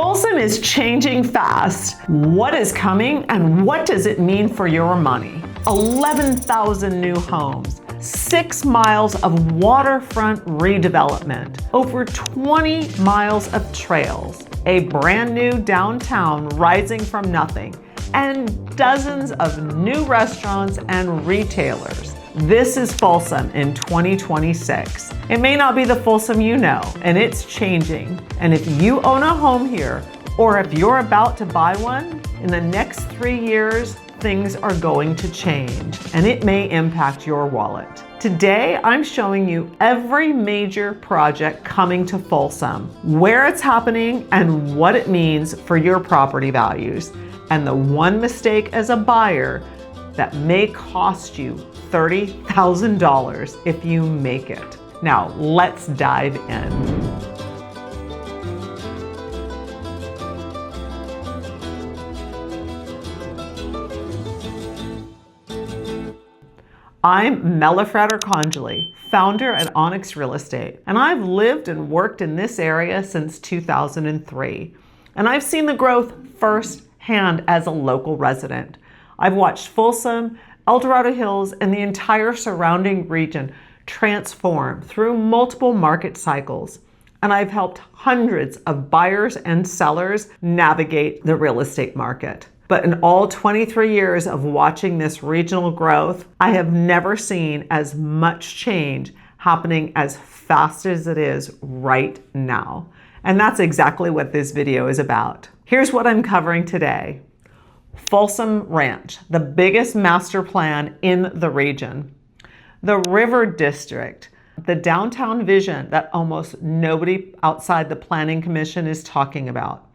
Folsom is changing fast. What is coming and what does it mean for your money? 11,000 new homes, 6 miles of waterfront redevelopment, over 20 miles of trails, a brand new downtown rising from nothing, and dozens of new restaurants and retailers. This is Folsom in 2026. It may not be the Folsom you know, and it's changing. And if you own a home here, or if you're about to buy one, in the next 3 years, things are going to change, and it may impact your wallet. Today, I'm showing you every major project coming to Folsom, where it's happening, and what it means for your property values. And the one mistake as a buyer that may cost you $30,000 if you make it. Now, let's dive in. I'm Mela Frater-Congeli, founder at Onyx Real Estate, and I've lived and worked in this area since 2003. And I've seen the growth firsthand as a local resident. I've watched Folsom, El Dorado Hills, and the entire surrounding region transform through multiple market cycles. And I've helped hundreds of buyers and sellers navigate the real estate market. But in all 23 years of watching this regional growth, I have never seen as much change happening as fast as it is right now. And that's exactly what this video is about. Here's what I'm covering today. Folsom Ranch, the biggest master plan in the region. The River District, the downtown vision that almost nobody outside the Planning Commission is talking about.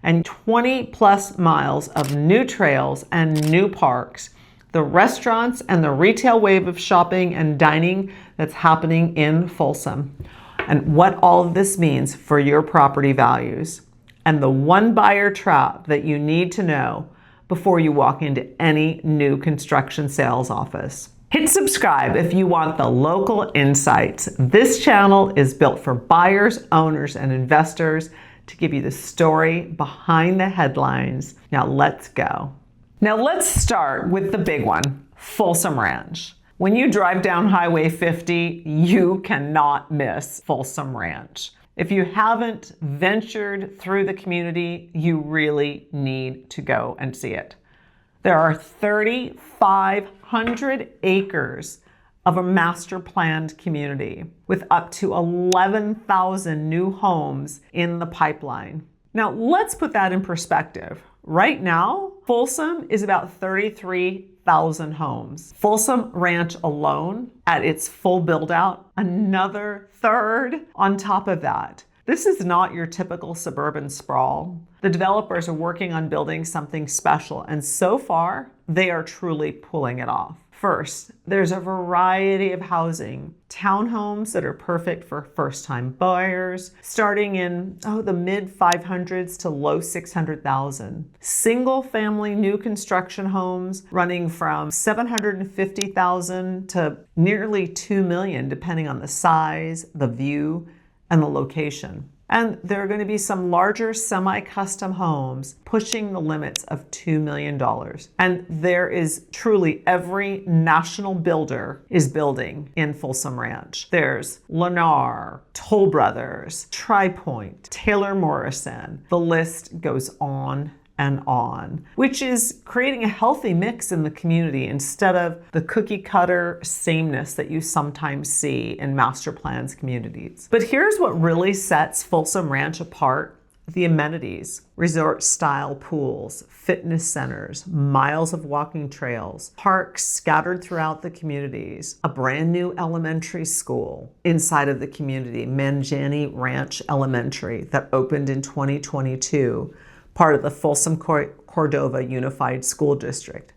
And 20 plus miles of new trails and new parks, the restaurants and the retail wave of shopping and dining that's happening in Folsom, and what all of this means for your property values, and the one buyer trap that you need to know before you walk into any new construction sales office. Hit subscribe if you want the local insights. This channel is built for buyers, owners, and investors to give you the story behind the headlines. Now let's go. Now let's start with the big one, Folsom Ranch. When you drive down Highway 50, you cannot miss Folsom Ranch. If you haven't ventured through the community, you really need to go and see it. There are 3,500 acres of a master planned community with up to 11,000 new homes in the pipeline. Now, let's put that in perspective. Right now, Folsom is about 33,000 homes. Folsom Ranch alone, at its full build out, another third on top of that. This is not your typical suburban sprawl. The developers are working on building something special, and so far, they are truly pulling it off. First, there's a variety of housing. Townhomes that are perfect for first-time buyers, starting in the mid-500s to low 600,000. Single-family new construction homes running from 750,000 to nearly 2 million, depending on the size, the view, and the location. And there are going to be some larger semi-custom homes pushing the limits of $2 million. And there is truly every national builder is building in Folsom Ranch. There's Lennar, Toll Brothers, TriPoint, Taylor Morrison. The list goes on and on, which is creating a healthy mix in the community instead of the cookie cutter sameness that you sometimes see in master plans communities. But here's what really sets Folsom Ranch apart: the amenities, resort style pools, fitness centers, miles of walking trails, parks scattered throughout the communities, a brand new elementary school inside of the community, Manjani Ranch Elementary, that opened in 2022. Part of the Folsom Cordova Unified School District,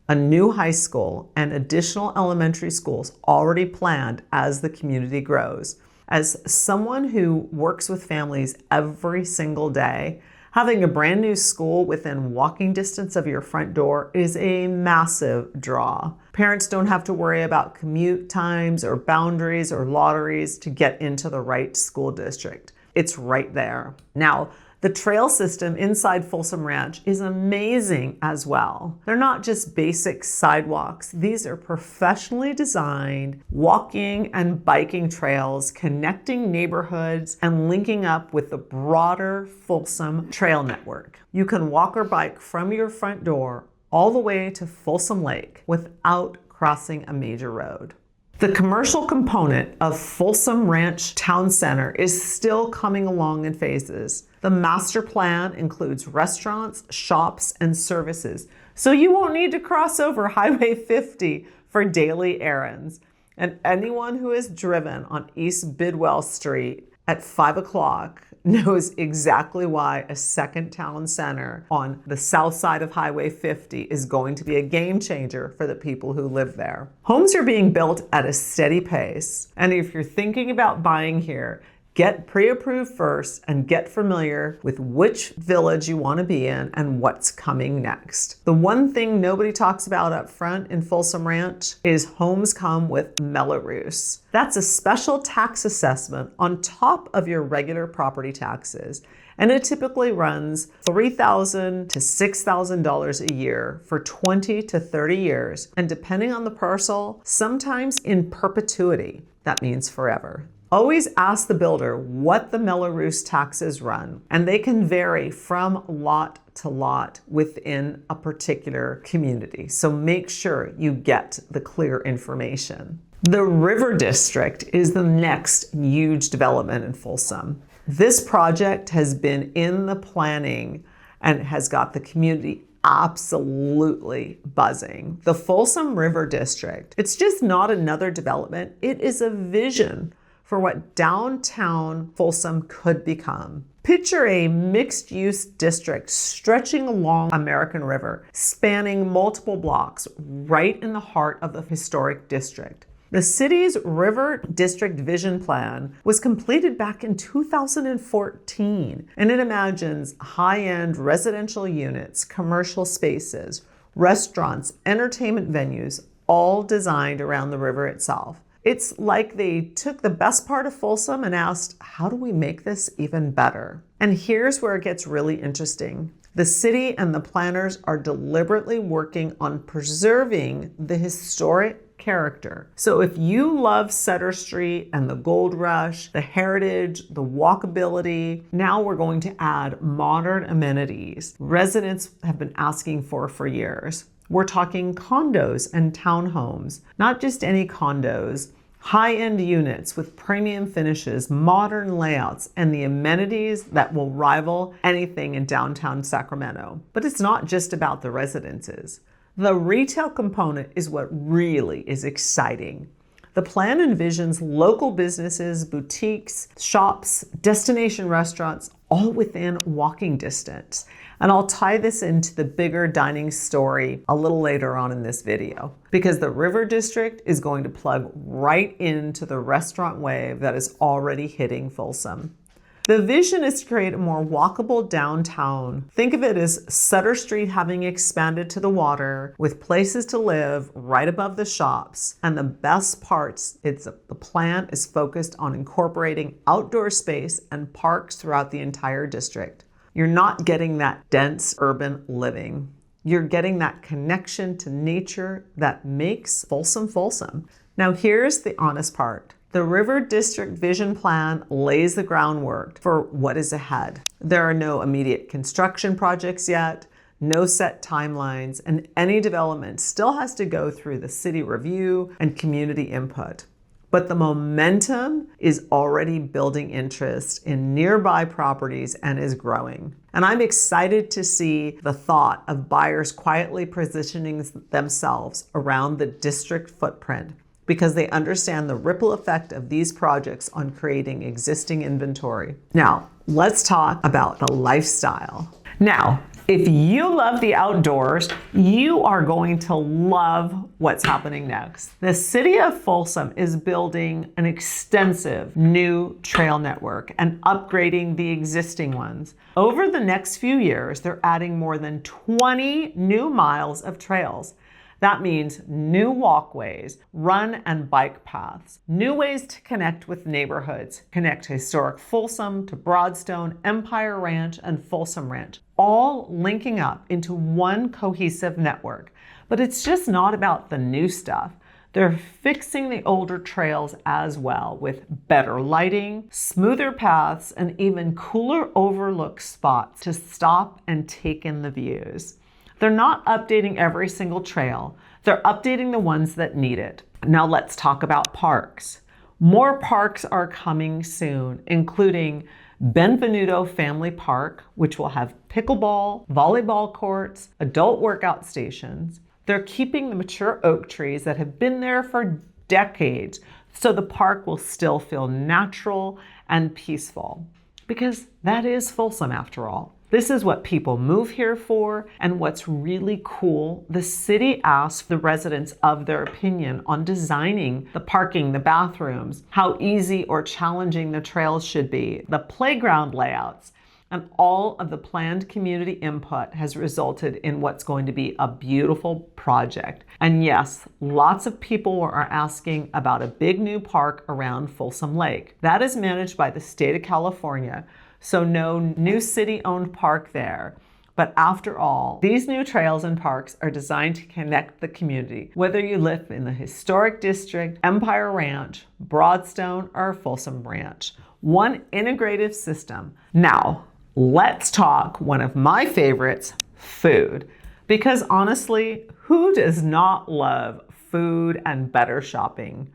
a new high school, and additional elementary schools already planned as the community grows. As someone who works with families every single day, having a brand new school within walking distance of your front door is a massive draw. Parents don't have to worry about commute times or boundaries or lotteries to get into the right school district. It's right there. Now, The trail system inside Folsom Ranch is amazing as well. They're not just basic sidewalks. These are professionally designed walking and biking trails connecting neighborhoods and linking up with the broader Folsom trail network. You can walk or bike from your front door all the way to Folsom Lake without crossing a major road. The commercial component of Folsom Ranch Town Center is still coming along in phases. The master plan includes restaurants, shops, and services, so you won't need to cross over Highway 50 for daily errands. And anyone who has driven on East Bidwell Street at 5 o'clock knows exactly why a second town center on the south side of Highway 50 is going to be a game changer for the people who live there. Homes are being built at a steady pace, and if you're thinking about buying here, get pre-approved first and get familiar with which village you want to be in and what's coming next. The one thing nobody talks about up front in Folsom Ranch is homes come with Mello-Roos. That's a special tax assessment on top of your regular property taxes, and it typically runs $3,000 to $6,000 a year for 20 to 30 years, and depending on the parcel, sometimes in perpetuity. That means forever. Always ask the builder what the Mello-Roos taxes run, and they can vary from lot to lot within a particular community. So make sure you get the clear information. The River District is the next huge development in Folsom. This project has been in the planning and has got the community absolutely buzzing. The Folsom River District, it's just not another development, it is a vision for what downtown Folsom could become. Picture a mixed-use district stretching along American River, spanning multiple blocks right in the heart of the historic district. The city's River District Vision Plan was completed back in 2014, and it imagines high-end residential units, commercial spaces, restaurants, entertainment venues, all designed around the river itself. It's like they took the best part of Folsom and asked, how do we make this even better? And here's where it gets really interesting. The city and the planners are deliberately working on preserving the historic character. So if you love Sutter Street and the Gold Rush, the heritage, the walkability, now we're going to add modern amenities residents have been asking for years. We're talking condos and townhomes, not just any condos, high-end units with premium finishes, modern layouts, and the amenities that will rival anything in downtown Sacramento. But it's not just about the residences. The retail component is what really is exciting. The plan envisions local businesses, boutiques, shops, destination restaurants, all within walking distance. And I'll tie this into the bigger dining story a little later on in this video, because the River District is going to plug right into the restaurant wave that is already hitting Folsom. The vision is to create a more walkable downtown. Think of it as Sutter Street having expanded to the water with places to live right above the shops. And the best parts, the plan is focused on incorporating outdoor space and parks throughout the entire district. You're not getting that dense urban living. You're getting that connection to nature that makes Folsom Folsom. Now here's the honest part. The River District Vision Plan lays the groundwork for what is ahead. There are no immediate construction projects yet, no set timelines, and any development still has to go through the city review and community input. But the momentum is already building interest in nearby properties and is growing. And I'm excited to see the thought of buyers quietly positioning themselves around the district footprint, because they understand the ripple effect of these projects on creating existing inventory. Now, let's talk about the lifestyle. Now, if you love the outdoors, you are going to love what's happening next. The city of Folsom is building an extensive new trail network and upgrading the existing ones. Over the next few years, they're adding more than 20 new miles of trails. That means new walkways, run and bike paths, new ways to connect with neighborhoods, connect historic Folsom to Broadstone, Empire Ranch, and Folsom Ranch, all linking up into one cohesive network. But it's just not about the new stuff. They're fixing the older trails as well with better lighting, smoother paths, and even cooler overlook spots to stop and take in the views. They're not updating every single trail. They're updating the ones that need it. Now let's talk about parks. More parks are coming soon, including Benvenuto Family Park, which will have pickleball, volleyball courts, adult workout stations. They're keeping the mature oak trees that have been there for decades, so the park will still feel natural and peaceful. Because that is Folsom after all. This is what people move here for, and what's really cool, the city asked the residents of their opinion on designing the parking, the bathrooms, how easy or challenging the trails should be, the playground layouts, and all of the planned community input has resulted in what's going to be a beautiful project. And yes, lots of people are asking about a big new park around Folsom Lake. That is managed by the state of California, so no new city-owned park there. But after all, these new trails and parks are designed to connect the community, whether you live in the historic district, Empire Ranch, Broadstone, or Folsom Ranch. One integrative system. Now, let's talk one of my favorites, food. Because honestly, who does not love food and better shopping?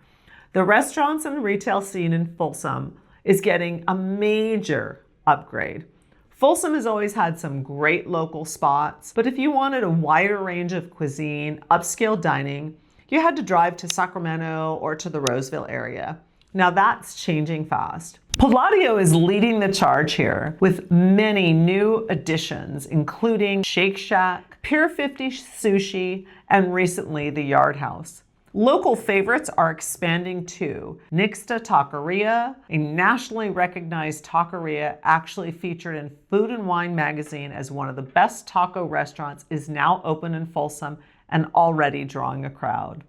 The restaurants and retail scene in Folsom is getting a major upgrade. Folsom has always had some great local spots, but if you wanted a wider range of cuisine, upscale dining, you had to drive to Sacramento or to the Roseville area. Now that's changing fast. Palladio is leading the charge here with many new additions, including Shake Shack, Pier 50 Sushi, and recently the Yard House. Local favorites are expanding too. Nixta Taqueria, a nationally recognized taqueria actually featured in Food and Wine magazine as one of the best taco restaurants, is now open in Folsom and already drawing a crowd.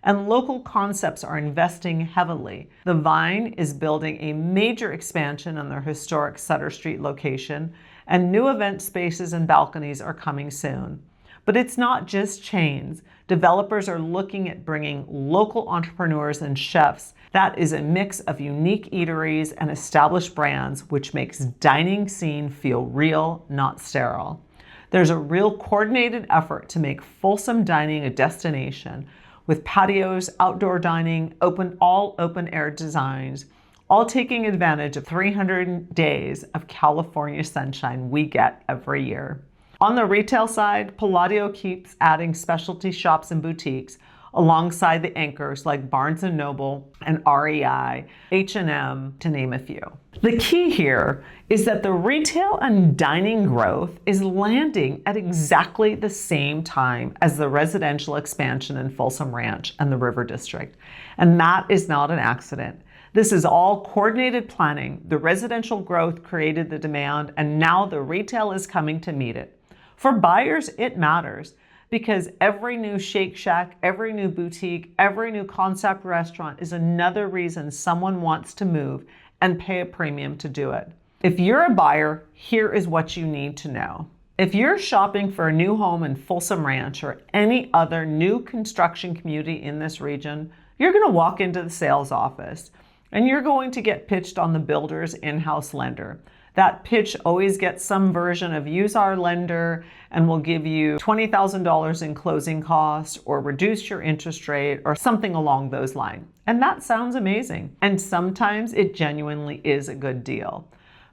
And local concepts are investing heavily. The Vine is building a major expansion on their historic Sutter Street location, and new event spaces and balconies are coming soon. But it's not just chains. Developers are looking at bringing local entrepreneurs and chefs. That is a mix of unique eateries and established brands, which makes dining scene feel real, not sterile. There's a real coordinated effort to make Folsom dining a destination, with patios, outdoor dining, all open-air designs, all taking advantage of 300 days of California sunshine we get every year. On the retail side, Palladio keeps adding specialty shops and boutiques alongside the anchors like Barnes & Noble and REI, H&M, to name a few. The key here is that the retail and dining growth is landing at exactly the same time as the residential expansion in Folsom Ranch and the River District. And that is not an accident. This is all coordinated planning. The residential growth created the demand, and now the retail is coming to meet it. For buyers, it matters, because every new Shake Shack, every new boutique, every new concept restaurant is another reason someone wants to move and pay a premium to do it. If you're a buyer, here is what you need to know. If you're shopping for a new home in Folsom Ranch or any other new construction community in this region, you're going to walk into the sales office and you're going to get pitched on the builder's in-house lender. That pitch always gets some version of use our lender and we'll give you $20,000 in closing costs or reduce your interest rate or something along those lines. And that sounds amazing. And sometimes it genuinely is a good deal.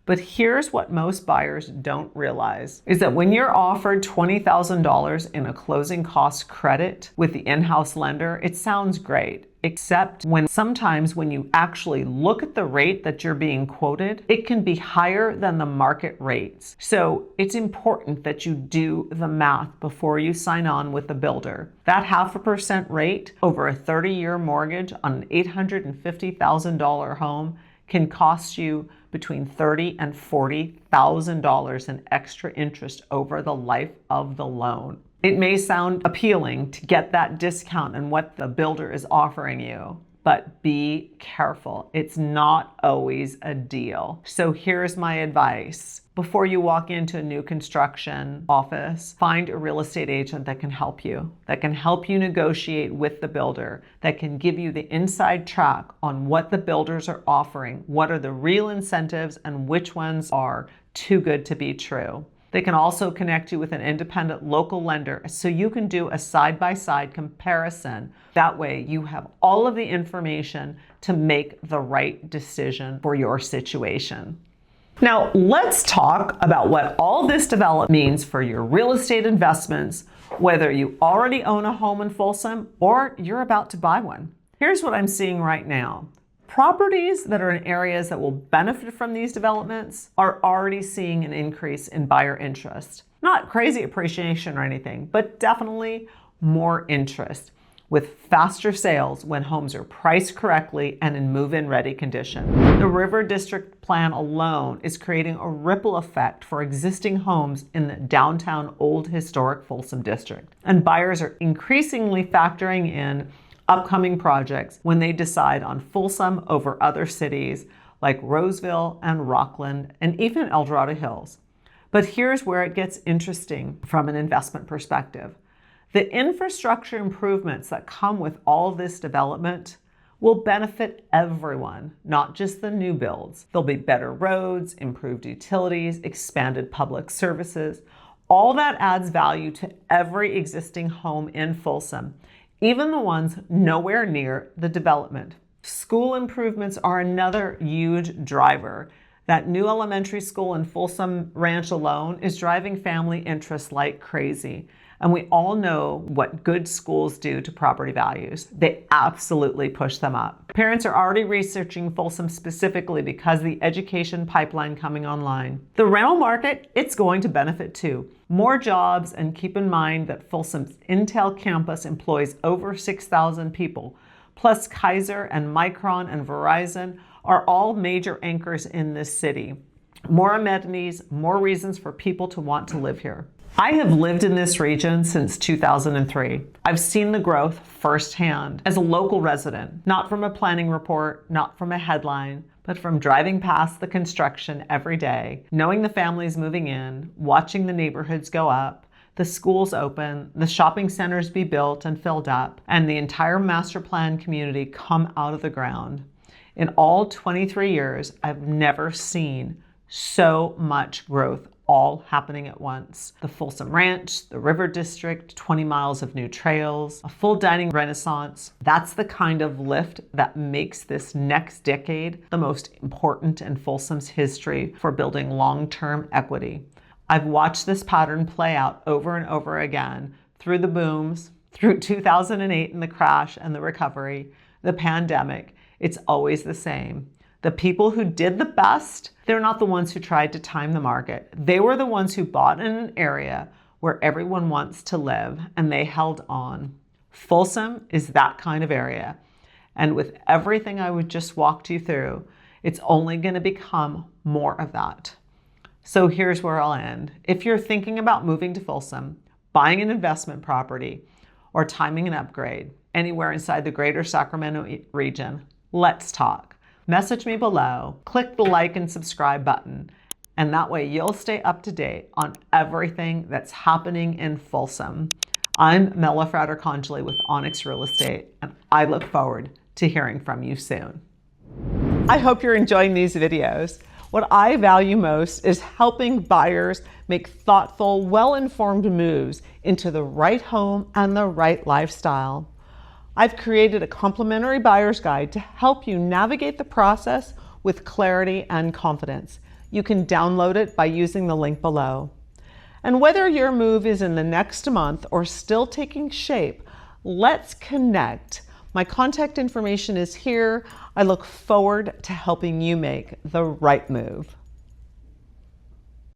But here's what most buyers don't realize is that when you're offered $20,000 in a closing cost credit with the in-house lender, it sounds great, except sometimes when you actually look at the rate that you're being quoted, it can be higher than the market rates. So it's important that you do the math before you sign on with the builder. That 0.5% rate over a 30-year mortgage on an $850,000 home can cost you between $30,000 and $40,000 in extra interest over the life of the loan. It may sound appealing to get that discount and what the builder is offering you, but be careful. It's not always a deal. So here's my advice. Before you walk into a new construction office, find a real estate agent that can help you negotiate with the builder, that can give you the inside track on what the builders are offering, what are the real incentives, and which ones are too good to be true. They can also connect you with an independent local lender so you can do a side-by-side comparison. That way you have all of the information to make the right decision for your situation. Now let's talk about what all this development means for your real estate investments, whether you already own a home in Folsom or you're about to buy one. Here's what I'm seeing right now. Properties that are in areas that will benefit from these developments are already seeing an increase in buyer interest. Not crazy appreciation or anything, but definitely more interest, with faster sales when homes are priced correctly and in move-in ready condition. The River District plan alone is creating a ripple effect for existing homes in the downtown Old Historic Folsom District. And buyers are increasingly factoring in upcoming projects when they decide on Folsom over other cities like Roseville and Rockland and even El Dorado Hills. But here's where it gets interesting from an investment perspective. The infrastructure improvements that come with all this development will benefit everyone, not just the new builds. There'll be better roads, improved utilities, expanded public services. All that adds value to every existing home in Folsom, even the ones nowhere near the development. School improvements are another huge driver. That new elementary school in Folsom Ranch alone is driving family interest like crazy. And we all know what good schools do to property values. They absolutely push them up. Parents are already researching Folsom specifically because of the education pipeline coming online. The rental market, it's going to benefit too. More jobs, and keep in mind that Folsom's Intel campus employs over 6,000 people, plus Kaiser and Micron and Verizon are all major anchors in this city. More amenities, more reasons for people to want to live here. I have lived in this region since 2003. I've seen the growth firsthand as a local resident, not from a planning report, not from a headline, but from driving past the construction every day, knowing the families moving in, watching the neighborhoods go up, the schools open, the shopping centers be built and filled up, and the entire master plan community come out of the ground. In all 23 years, I've never seen so much growth all happening at once. The Folsom Ranch, the River District, 20 miles of new trails, a full dining renaissance. That's the kind of lift that makes this next decade the most important in Folsom's history for building long-term equity. I've watched this pattern play out over and over again through the booms, through 2008 and the crash and the recovery, the pandemic. It's always the same. The people who did the best, they're not the ones who tried to time the market. They were the ones who bought in an area where everyone wants to live, and they held on. Folsom is that kind of area. And with everything I would just walked you through, it's only going to become more of that. So here's where I'll end. If you're thinking about moving to Folsom, buying an investment property, or timing an upgrade anywhere inside the greater Sacramento region, let's talk. Message me below, click the like and subscribe button, and that way you'll stay up to date on everything that's happening in Folsom. I'm Mela Frater-Conjoli with Onyx Real Estate, and I look forward to hearing from you soon. I hope you're enjoying these videos. What I value most is helping buyers make thoughtful, well-informed moves into the right home and the right lifestyle. I've created a complimentary buyer's guide to help you navigate the process with clarity and confidence. You can download it by using the link below. And whether your move is in the next month or still taking shape, let's connect. My contact information is here. I look forward to helping you make the right move.